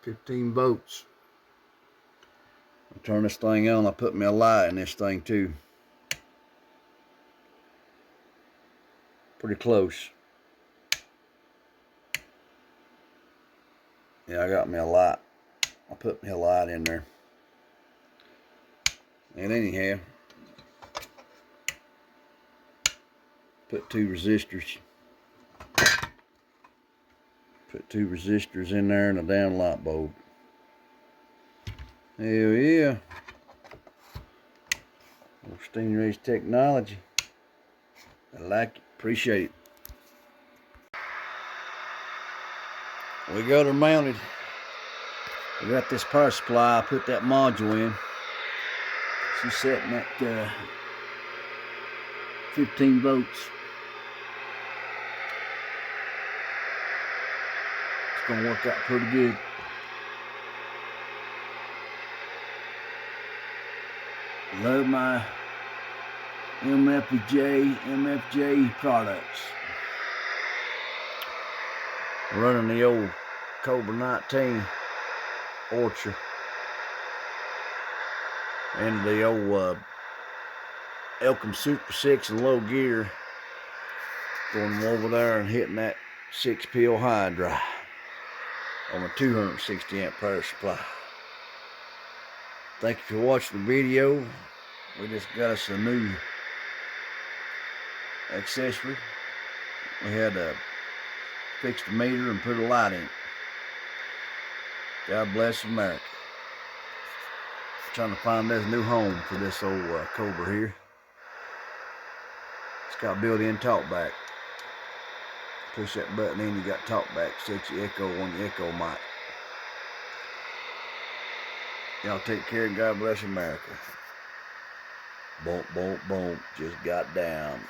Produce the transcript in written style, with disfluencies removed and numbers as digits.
15 volts. I'll turn this thing on. I put me a light in this thing too. Pretty close. Yeah, I got me a light. I put me a light in there. And anyhow, put two resistors. Put two resistors in there and a down light bulb. Hell yeah. Old Stingray's technology. I like it. Appreciate it. We got her mounted. We got this power supply. I put that module in. She's setting at 15 volts. It's gonna work out pretty good. Love my MFJ products. Running the old Cobra 19 Orchard and the old Elcom Super 6 in low gear. Going over there and hitting that 6-pill high drive on a 260 amp power supply. Thank you for watching the video. We just got us a new accessory. We had to fix the meter and put a light in it. God bless America. Trying to find this new home for this old Cobra here. It's got built-in talkback. Push that button in, you got talkback. Sets your echo on your echo mic. Y'all take care and God bless America. Boom, boom, boom. Just got down.